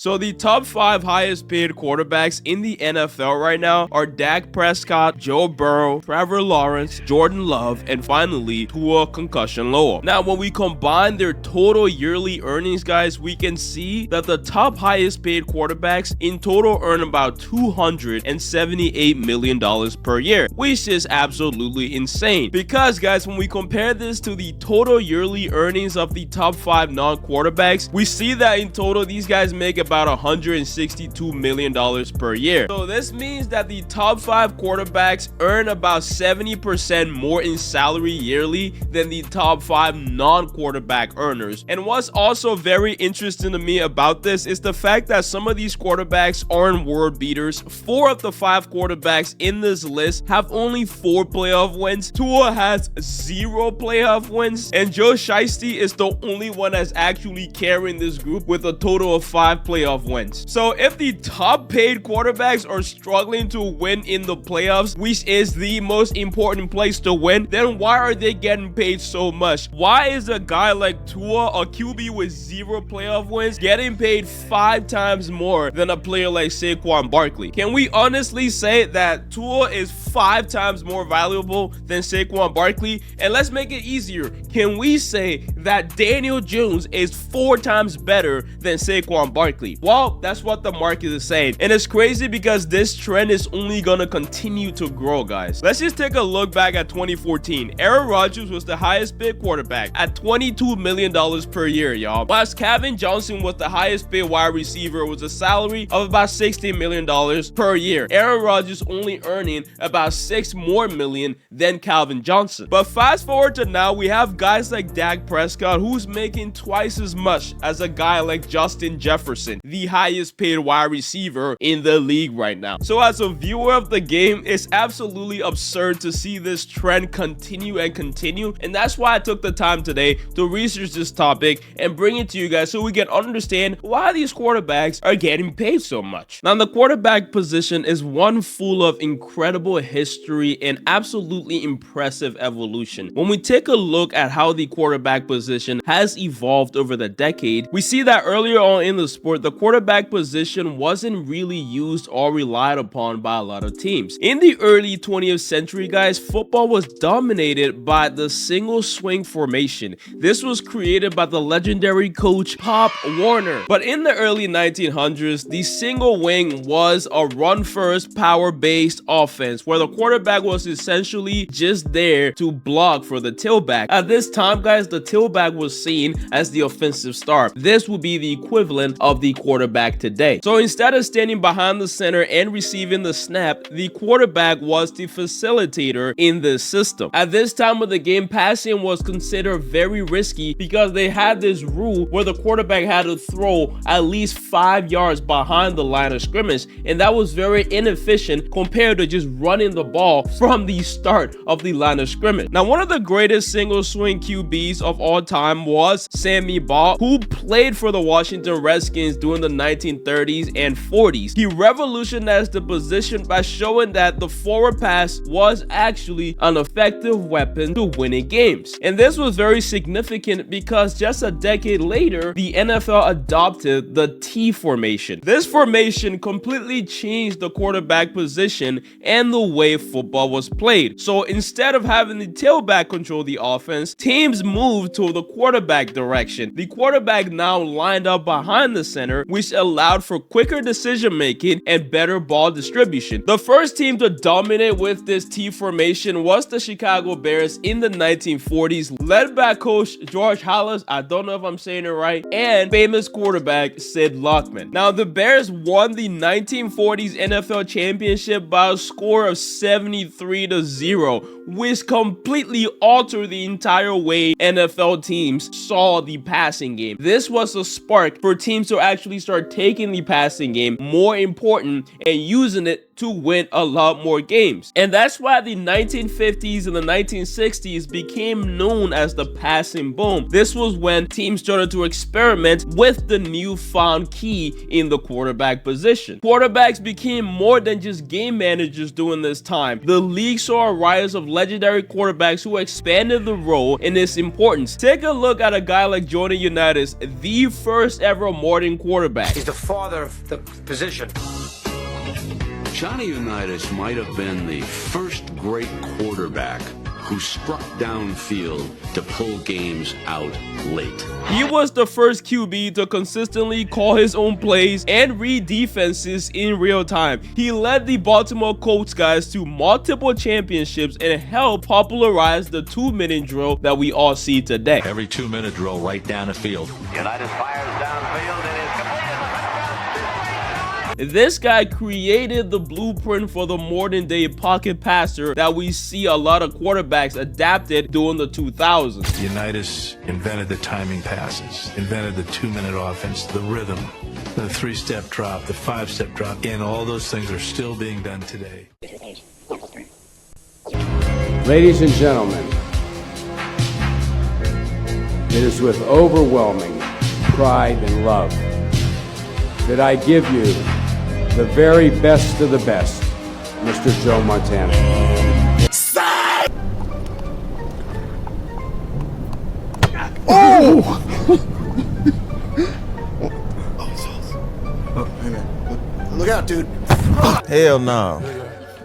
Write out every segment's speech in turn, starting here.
So the top 5 highest paid quarterbacks in the NFL right now are Dak Prescott, Joe Burrow, Trevor Lawrence, Jordan Love, and finally Tua Concussion Lowell. Now when we combine their total yearly earnings, guys, we can see that the top highest paid quarterbacks in total earn about $278 million per year, which is absolutely insane. Because guys, when we compare this to the total yearly earnings of the top 5 non-quarterbacks, we see that in total these guys make about $162 million per year. So this means that the top 5 quarterbacks earn about 70% more in salary yearly than the top 5 non-quarterback earners. And what's also very interesting to me about this is the fact that some of these quarterbacks aren't world beaters. 4 of the 5 quarterbacks in this list have only 4 playoff wins. Tua has 0 playoff wins, and Joe Shiesty is the only one that's actually carrying this group with a total of 5 playoff wins. So if the top paid quarterbacks are struggling to win in the playoffs, which is the most important place to win, then why are they getting paid so much? Why is a guy like Tua, a QB with 0 playoff wins, getting paid 5 times more than a player like Saquon Barkley? Can we honestly say that Tua is 5 times more valuable than Saquon Barkley? And let's make it easier. Can we say that Daniel Jones is 4 times better than Saquon Barkley? Well, that's what the market is saying. And it's crazy because this trend is only gonna continue to grow, guys. Let's just take a look back at 2014. Aaron Rodgers was the highest paid quarterback at $22 million per year, y'all. Whilst Calvin Johnson was the highest paid wide receiver with a salary of about $60 million per year. Aaron Rodgers only earning about $6 more million than Calvin Johnson. But fast forward to now, we have guys like Dak Prescott who's making twice as much as a guy like Justin Jefferson, the highest paid wide receiver in the league right now. So as a viewer of the game, it's absolutely absurd to see this trend continue and continue. And that's why I took the time today to research this topic and bring it to you guys so we can understand why these quarterbacks are getting paid so much. Now, the quarterback position is one full of incredible history and absolutely impressive evolution. When we take a look at how the quarterback position has evolved over the decade, we see that earlier on in the sport, the quarterback position wasn't really used or relied upon by a lot of teams. In the early 20th century, guys, football was dominated by the single swing formation. This was created by the legendary coach Pop Warner. But in the early 1900s, the single wing was a run-first, power-based offense where the quarterback was essentially just there to block for the tailback. At this time, guys, the tailback was seen as the offensive star. This would be the equivalent of the quarterback today. So instead of standing behind the center and receiving the snap, the quarterback was the facilitator in this system. At this time of the game, passing was considered very risky because they had this rule where the quarterback had to throw at least 5 yards behind the line of scrimmage, and that was very inefficient compared to just running the ball from the start of the line of scrimmage. Now, one of the greatest single swing QBs of all time was Sammy Baugh, who played for the Washington Redskins during the 1930s and 40s. He revolutionized the position by showing that the forward pass was actually an effective weapon to winning games. And this was very significant because just a decade later, the NFL adopted the T formation. This formation completely changed the quarterback position and the way football was played. So instead of having the tailback control the offense, teams moved to the quarterback direction. The quarterback now lined up behind the center, which allowed for quicker decision making and better ball distribution. The first team to dominate with this T formation was the Chicago Bears in the 1940s, led by coach George Halas, I don't know if I'm saying it right, and famous quarterback Sid Luckman. Now, the Bears won the 1940s NFL championship by a score of 73-0, which completely altered the entire way NFL teams saw the passing game. This was a spark for teams to actually start taking the passing game more important and using it to win a lot more games. And that's why the 1950s and the 1960s became known as the passing boom. This was when teams started to experiment with the newfound key in the quarterback position. Quarterbacks became more than just game managers during this time. The league saw a rise of legendary quarterbacks who expanded the role and its importance. Take a look at a guy like Johnny Unitas, the first ever modern quarterback. He's the father of the position. Johnny Unitas might have been the first great quarterback who struck downfield to pull games out late. He was the first QB to consistently call his own plays and read defenses in real time. He led the Baltimore Colts guys to multiple championships and helped popularize the 2-minute drill that we all see today. Every 2-minute drill right down the field. Unitas fires downfield and is completed. This guy created the blueprint for the modern day pocket passer that we see a lot of quarterbacks adapted during the 2000s. Unitas invented the timing passes, invented the 2-minute offense, the rhythm, the 3-step drop, the 5-step drop, and all those things are still being done today. Ladies and gentlemen, it is with overwhelming pride and love that I give you the very best of the best, Mr. Joe Montana. Oh! Look out, dude. Hell no.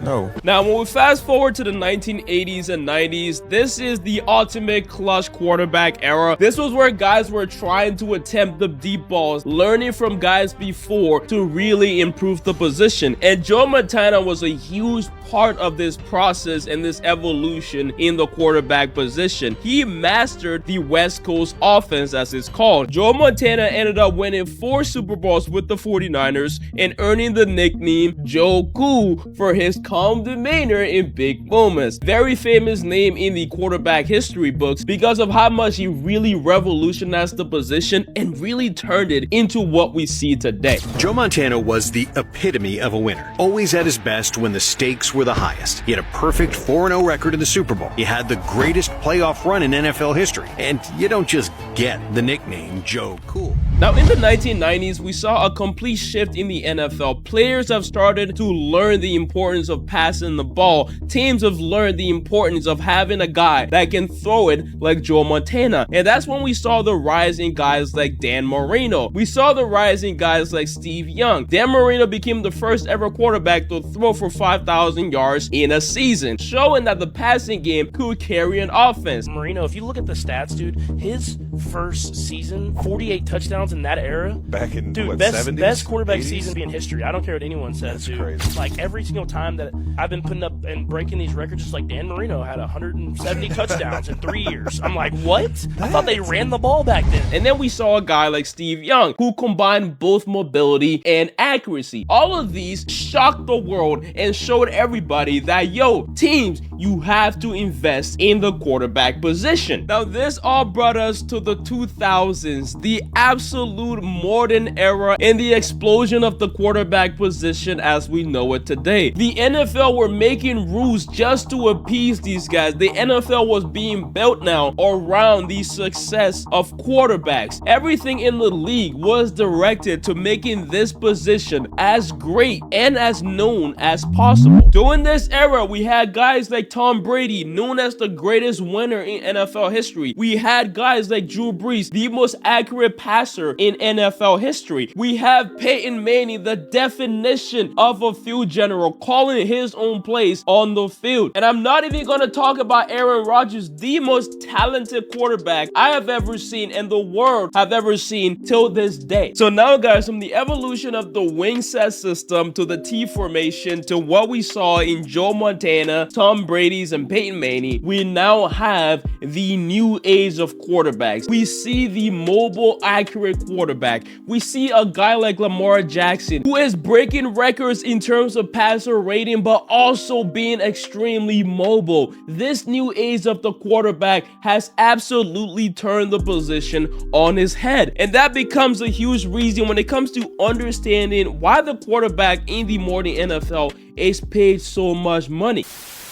No. Now, when we fast forward to the 1980s and 90s, this is the ultimate clutch quarterback era. This was where guys were trying to attempt the deep balls, learning from guys before to really improve the position. And Joe Montana was a huge part of this process and this evolution in the quarterback position. He mastered the West Coast offense, as it's called. Joe Montana ended up winning 4 Super Bowls with the 49ers and earning the nickname Joe Cool for his calm demeanor in big moments. Very famous name in the quarterback history books because of how much he really revolutionized the position and really turned it into what we see today. Joe Montana was the epitome of a winner, always at his best when the stakes were the highest. He had a perfect 4-0 record in the Super Bowl. He had the greatest playoff run in NFL history, and you don't just get the nickname Joe Cool. Now, in the 1990s, we saw a complete shift in the NFL. Players have started to learn the importance of passing the ball. Teams have learned the importance of having a guy that can throw it like Joe Montana. And that's when we saw the rise in guys like Dan Marino. We saw the rise in guys like Steve Young. Dan Marino became the first ever quarterback to throw for 5,000 yards in a season, showing that the passing game could carry an offense. Marino, if you look at the stats, dude, his first season, 48 touchdowns in that era. Back in, dude, what, best 70s? best quarterback 80s? season in history. I don't care what anyone says, That's dude. crazy. Like, every single time that I've been putting up and breaking these records, just like Dan Marino had 170 touchdowns in 3 years. I'm like, what? I thought they ran the ball back then. And then we saw a guy like Steve Young, who combined both mobility and accuracy. All of these shocked the world and showed everybody that, yo, teams, you have to invest in the quarterback position. Now, this all brought us to the 2000s, the absolute modern era and the explosion of the quarterback position as we know it today. The NFL were making rules just to appease these guys. The NFL was being built now around the success of quarterbacks. Everything in the league was directed to making this position as great and as known as possible. During this era, we had guys like Tom Brady, known as the greatest winner in NFL history. We had guys like Drew Brees, the most accurate passer in NFL history. We have Peyton Manning, the definition of a field general, calling his own plays on the field. And I'm not even going to talk about Aaron Rodgers, the most talented quarterback I have ever seen and the world have ever seen till this day. So now, guys, from the evolution of the wing set system to the T formation to what we saw in Joe Montana, Tom Brady's, and Peyton Manning, we now have the new age of quarterbacks. quarterbacks. We see the mobile, accurate quarterback. We see a guy like Lamar Jackson, who is breaking records in terms of passer rating, but also being extremely mobile. This new age of the quarterback has absolutely turned the position on his head. And that becomes a huge reason when it comes to understanding why the quarterback in the modern NFL is paid so much money.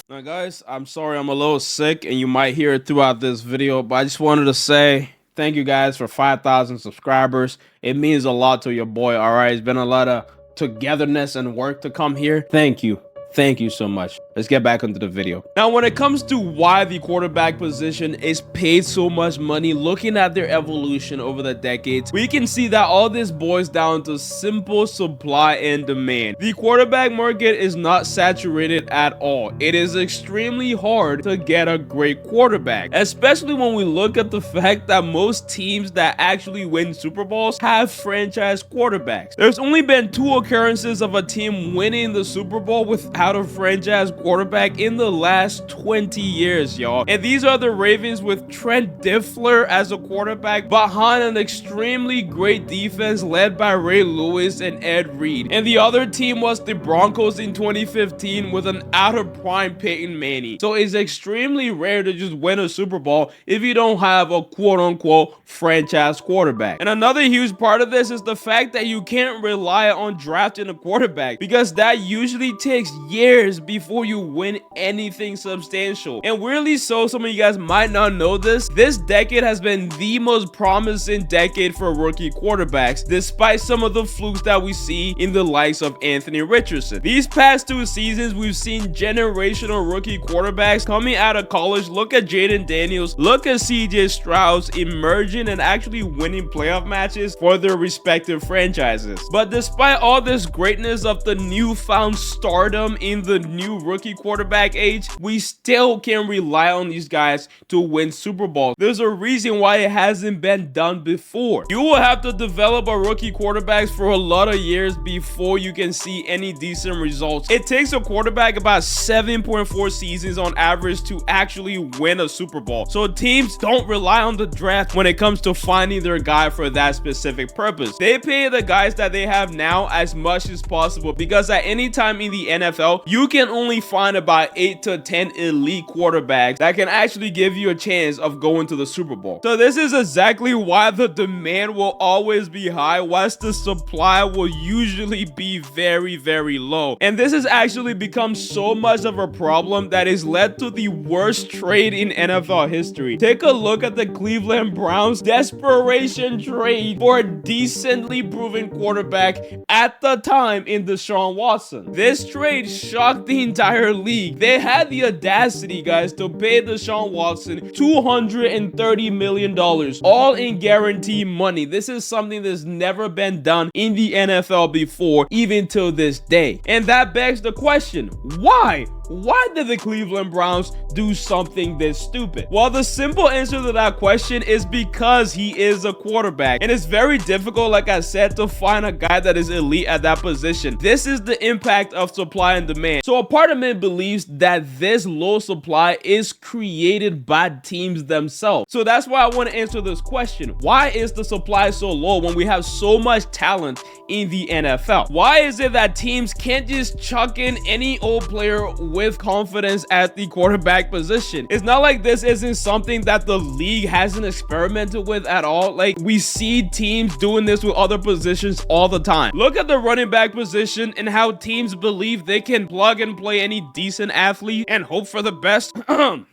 Now guys, I'm sorry I'm a little sick and you might hear it throughout this video, but I just wanted to say thank you guys for 5,000 subscribers. It means a lot to your boy, all right? It's been a lot of togetherness and work to come here. Thank you. Thank you so much. Let's get back into the video. Now, when it comes to why the quarterback position is paid so much money, looking at their evolution over the decades, we can see that all this boils down to simple supply and demand. The quarterback market is not saturated at all. It is extremely hard to get a great quarterback, especially when we look at the fact that most teams that actually win Super Bowls have franchise quarterbacks. There's only been 2 occurrences of a team winning the Super Bowl without a franchise quarterback in the last 20 years, y'all. And these are the Ravens with Trent Dilfer as a quarterback behind an extremely great defense led by Ray Lewis and Ed Reed. And the other team was the Broncos in 2015 with an out-of-prime Peyton Manning. So it's extremely rare to just win a Super Bowl if you don't have a quote-unquote franchise quarterback. And another huge part of this is the fact that you can't rely on drafting a quarterback, because that usually takes years before you win anything substantial. And weirdly so, some of you guys might not know this decade has been the most promising decade for rookie quarterbacks, despite some of the flukes that we see in the likes of Anthony Richardson. These past 2 seasons, we've seen generational rookie quarterbacks coming out of college. Look at Jaden Daniels, look at CJ Stroud emerging and actually winning playoff matches for their respective franchises. But despite all this greatness of the newfound stardom in the new rookie quarterback age, we still can rely on these guys to win Super Bowls. There's a reason why it hasn't been done before. You will have to develop a rookie quarterbacks for a lot of years before you can see any decent results. It takes a quarterback about 7.4 seasons on average to actually win a Super Bowl. So teams don't rely on the draft when it comes to finding their guy for that specific purpose. They pay the guys that they have now as much as possible, because at any time in the NFL, you can only find about 8 to 10 elite quarterbacks that can actually give you a chance of going to the Super Bowl. So this is exactly why the demand will always be high, whilst the supply will usually be very, very low. And this has actually become so much of a problem that has led to the worst trade in NFL history. Take a look at the Cleveland Browns' desperation trade for a decently proven quarterback at the time in Deshaun Watson. This trade shocked the entire league. They had the audacity, guys, to pay Deshaun Watson $230 million, all in guaranteed money. This is something that's never been done in the NFL before, even till this day. And that begs the question, why? Why did the Cleveland Browns do something this stupid? Well, the simple answer to that question is because he is a quarterback. And it's very difficult, like I said, to find a guy that is elite at that position. This is the impact of supply and demand. So a part of me believes that this low supply is created by teams themselves. So that's why I want to answer this question. Why is the supply so low when we have so much talent in the NFL? Why is it that teams can't just chuck in any old player with confidence at the quarterback position? It's not like this isn't something that the league hasn't experimented with at all. Like, we see teams doing this with other positions all the time. Look at the running back position and how teams believe they can plug and play any decent athlete and hope for the best.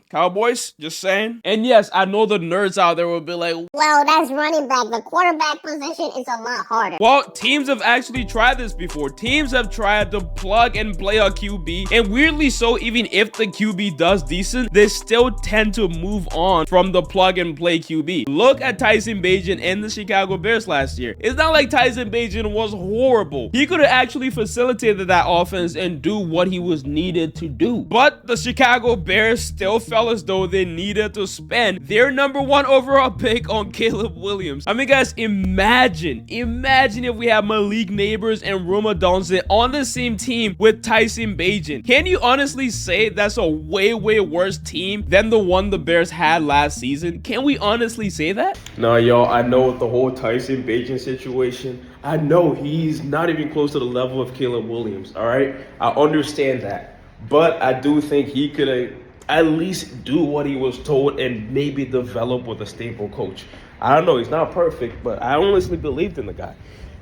Cowboys, just saying. And yes, I know the nerds out there will be like, well, that's running back. The quarterback position is a lot harder. Well, teams have actually tried this before. Teams have tried to plug and play a QB, and weirdly so, even if the QB does decent, they still tend to move on from the plug and play QB. Look at Tyson Bagent and the Chicago Bears last year. It's not like Tyson Bagent was horrible. He could have actually facilitated that offense and do what he was needed to do. But the Chicago Bears still felt felt as though they needed to spend their #1 overall pick on Caleb Williams. I mean, guys, imagine if we have Malik Neighbors and Roma Donzit on the same team with Tyson Bagent. Can you honestly say that's a way worse team than the one the Bears had last season? Can we honestly say that? No, y'all, I know the whole Tyson Bagent situation. I know he's not even close to the level of Caleb Williams, all right? I understand that. But I do think he could at least do what he was told and maybe develop with a stable coach. I don't know, he's not perfect, but I honestly believed in the guy.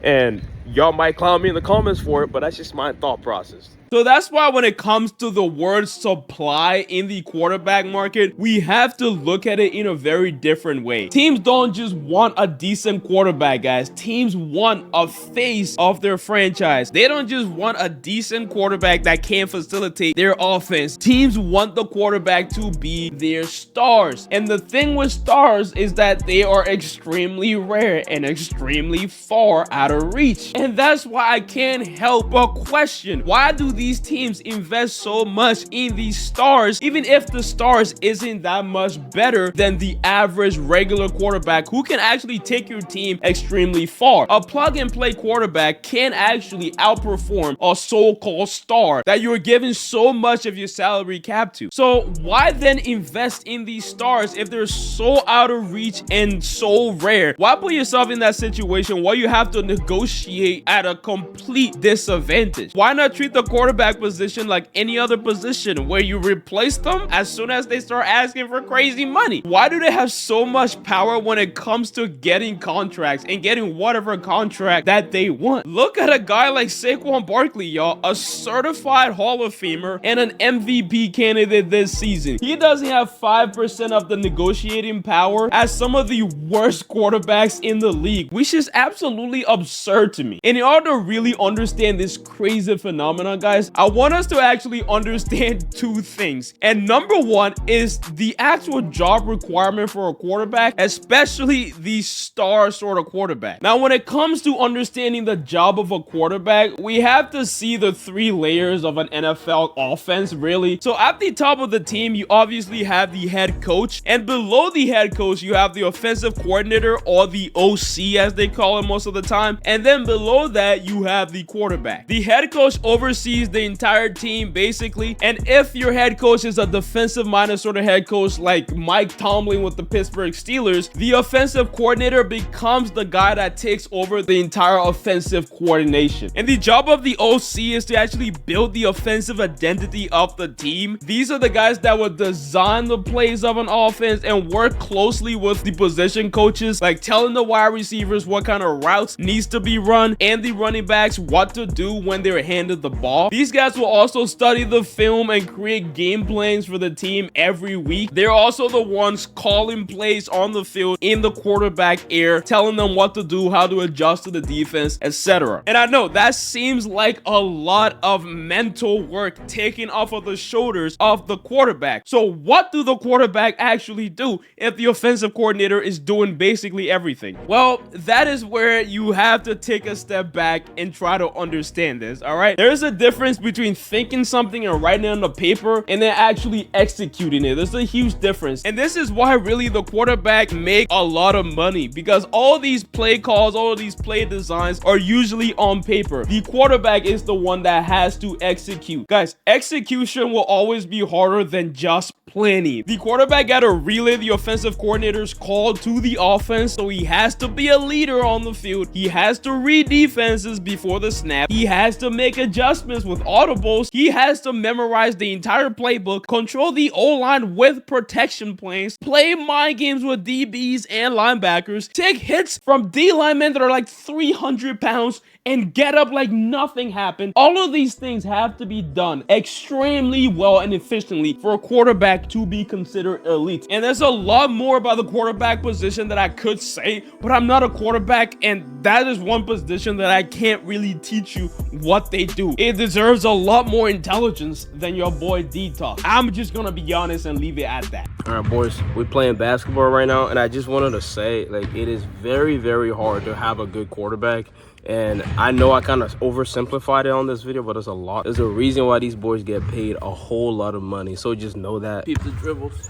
And y'all might clown me in the comments for it, but that's just my thought process. So that's why when it comes to the word supply in the quarterback market, we have to look at it in a very different way. Teams don't just want a decent quarterback, guys. Teams want a face of their franchise. They don't just want a decent quarterback that can facilitate their offense. Teams want the quarterback to be their stars. And the thing with stars is that they are extremely rare and extremely far out of reach. And that's why I can't help but question, why do these teams invest so much in these stars, even if the stars isn't that much better than the average regular quarterback who can actually take your team extremely far? A plug-and-play quarterback can actually outperform a so-called star that you're giving so much of your salary cap to. So why then invest in these stars if they're so out of reach and so rare? Why put yourself in that situation where you have to negotiate at a complete disadvantage? Why not treat the quarterback position like any other position where you replace them as soon as they start asking for crazy money? Why do they have so much power when it comes to getting contracts and getting whatever contract that they want? Look at a guy like Saquon Barkley, y'all, a certified Hall of Famer and an MVP candidate this season. He doesn't have 5% of the negotiating power as some of the worst quarterbacks in the league, which is absolutely absurd to me. And in order to really understand this crazy phenomenon, guys, I want us to actually understand two things. And number one is the actual job requirement for a quarterback, especially the star sort of quarterback. Now, when it comes to understanding the job of a quarterback, we have to see the 3 layers of an NFL offense, really. So at the top of the team, you obviously have the head coach, and below the head coach, you have the offensive coordinator, or the OC as they call it most of the time. And then below that, you have the quarterback. The head coach oversees the entire team basically, and if your head coach is a defensive minded sort of head coach like Mike Tomlin with the Pittsburgh Steelers, the offensive coordinator becomes the guy that takes over the entire offensive coordination. And the job of the OC is to actually build the offensive identity of the team. These are the guys that would design the plays of an offense and work closely with the position coaches, like telling the wide receivers what kind of routes needs to be run and the running backs what to do when they're handed the ball. These guys will also study the film and create game plans for the team every week. They're also the ones calling plays on the field in the quarterback ear, telling them what to do, how to adjust to the defense, etc. And I know that seems like a lot of mental work taken off of the shoulders of the quarterback. So what do the quarterback actually do if the offensive coordinator is doing basically everything? Well, that is where you have to take a step back and try to understand this, all right? There's a difference between thinking something and writing it on the paper and then actually executing it. There's a huge difference. And this is why really the quarterback make a lot of money, because all these play calls, all of these play designs are usually on paper. The quarterback is the one that has to execute. Guys, execution will always be harder than just planning. The quarterback got to relay the offensive coordinator's call to the offense, so he has to be a leader on the field. He has to read defenses before the snap. He has to make adjustments with audibles. He has to memorize the entire playbook, control the O-line with protection plans, play mind games with DBs and linebackers, take hits from D linemen that are like 300 pounds, and get up like nothing happened. All of these things have to be done extremely well and efficiently for a quarterback to be considered elite. And there's a lot more about the quarterback position that I could say, but I'm not a quarterback, and that is one position that I can't really teach you what they do. It deserves a lot more intelligence than your boy DeeTalk. I'm just gonna be honest and leave it at that. All right, boys, we're playing basketball right now, and I just wanted to say, like, it is very, very hard to have a good quarterback. And I know I kind of oversimplified it on this video, but there's a lot. There's a reason why these boys get paid a whole lot of money. So just know that. Keep the dribbles.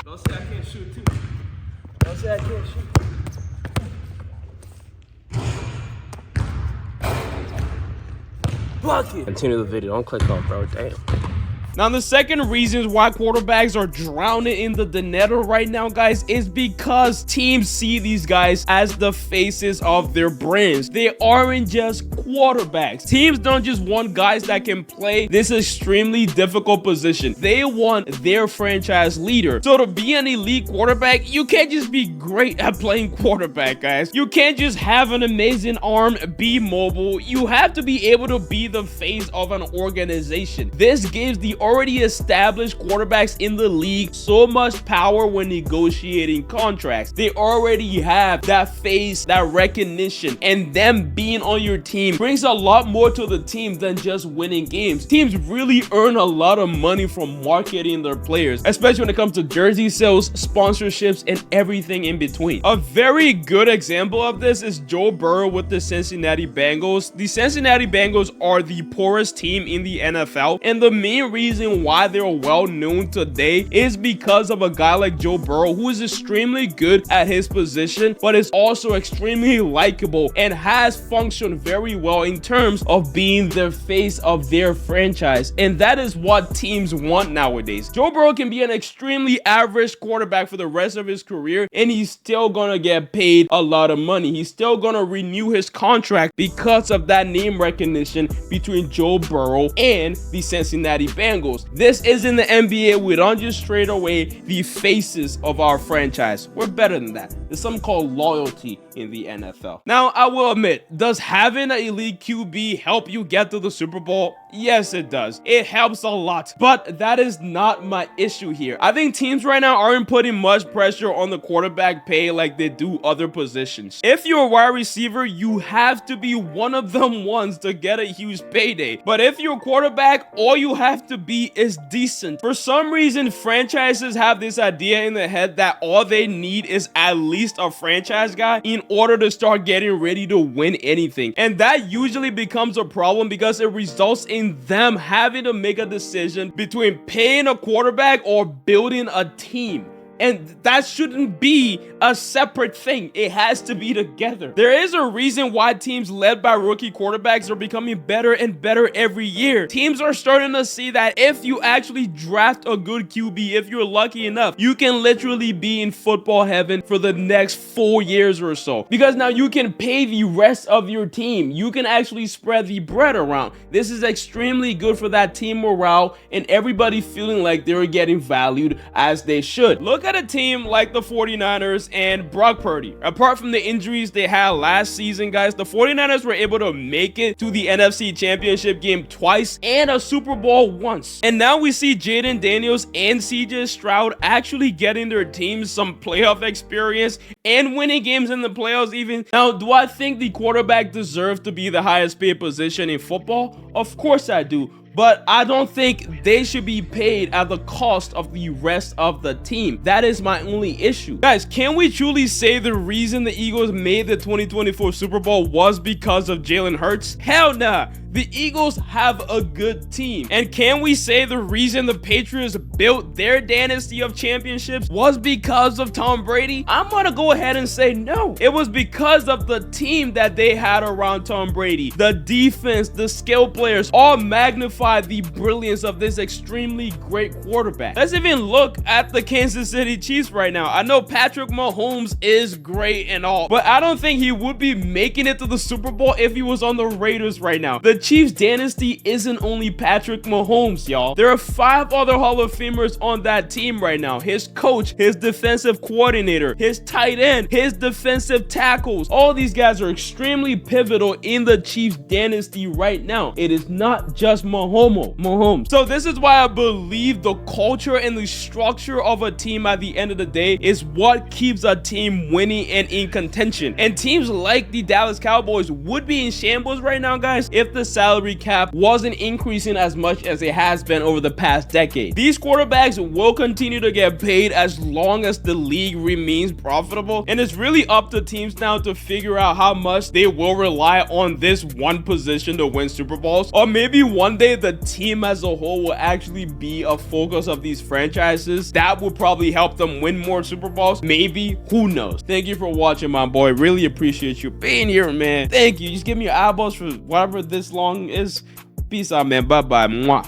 Don't say I can't shoot too. Don't say I can't shoot. Block it. Continue the video. Don't click off, bro. Damn. Now, the second reasons why quarterbacks are drowning in the dinero right now, guys, is because teams see these guys as the faces of their brands. They aren't just quarterbacks. Teams don't just want guys that can play this extremely difficult position. They want their franchise leader. So to be an elite quarterback, you can't just be great at playing quarterback, guys. You can't just have an amazing arm, be mobile. You have to be able to be the face of an organization. This gives the already established quarterbacks in the league so much power when negotiating contracts. They already have that face, that recognition, and them being on your team brings a lot more to the team than just winning games. Teams really earn a lot of money from marketing their players, especially when it comes to jersey sales, sponsorships, and everything in between. A very good example of this is Joe Burrow with the Cincinnati Bengals. The Cincinnati Bengals are the poorest team in the NFL, and the main reason why they're well known today is because of a guy like Joe Burrow, who is extremely good at his position, but is also extremely likable and has functioned very well in terms of being the face of their franchise. And that is what teams want nowadays. Joe Burrow can be an extremely average quarterback for the rest of his career, and he's still gonna get paid a lot of money. He's still gonna renew his contract because of that name recognition between Joe Burrow and the Cincinnati Bengals. This isn't the NBA. We don't just trade away the faces of our franchise. We're better than that. There's something called loyalty in the NFL. Now, I will admit, does having an elite QB help you get to the Super Bowl? Yes, it does. It helps a lot, but that is not my issue here. I think teams right now aren't putting much pressure on the quarterback pay like they do other positions. If you're a wide receiver, you have to be one of them ones to get a huge payday. But if you're a quarterback, all you have to be is decent. For some reason, franchises have this idea in their head that all they need is at least a franchise guy in order to start getting ready to win anything. And that usually becomes a problem because it results in them having to make a decision between paying a quarterback or building a team. And that shouldn't be a separate thing. It has to be together. There is a reason why teams led by rookie quarterbacks are becoming better and better every year. Teams are starting to see that if you actually draft a good QB, if you're lucky enough, you can literally be in football heaven for the next 4 years or so. Because now you can pay the rest of your team. You can actually spread the bread around. This is extremely good for that team morale and everybody feeling like they're getting valued as they should. Look at a team like the 49ers and Brock Purdy. Apart from the injuries they had last season, guys, the 49ers were able to make it to the NFC Championship game twice and a Super Bowl once. And now we see Jaden Daniels and CJ Stroud actually getting their teams some playoff experience and winning games in the playoffs even. Now, do I think the quarterback deserves to be the highest paid position in football? Of course I do. But I don't think they should be paid at the cost of the rest of the team. That is my only issue. Guys, can we truly say the reason the Eagles made the 2024 Super Bowl was because of Jalen Hurts? Hell nah. The Eagles have a good team. And can we say the reason the Patriots built their dynasty of championships was because of Tom Brady? I'm gonna go ahead and say no. It was because of the team that they had around Tom Brady. The defense, the skill players, all magnified the brilliance of this extremely great quarterback. Let's even look at the Kansas City Chiefs right now. I know Patrick Mahomes is great and all, but I don't think he would be making it to the Super Bowl if he was on the Raiders right now. The Chiefs dynasty isn't only Patrick Mahomes, y'all. There are 5 other Hall of Famers on that team right now. His coach, his defensive coordinator, his tight end, his defensive tackles. All these guys are extremely pivotal in the Chiefs dynasty right now. It is not just Mahomes. So this is why I believe the culture and the structure of a team at the end of the day is what keeps a team winning and in contention. And teams like the Dallas Cowboys would be in shambles right now, guys, if the salary cap wasn't increasing as much as it has been over the past decade. These quarterbacks quarterbacks will continue to get paid as long as the league remains profitable, and it's really up to teams now to figure out how much they will rely on this one position to win Super Bowls, or maybe one day the team as a whole will actually be a focus of these franchises. That would probably help them win more Super Bowls. Maybe, who knows? Thank you for watching, my boy. Really appreciate you being here, man. Thank you. Just give me your eyeballs for whatever this long is. Peace out, man. Bye bye. Mwah.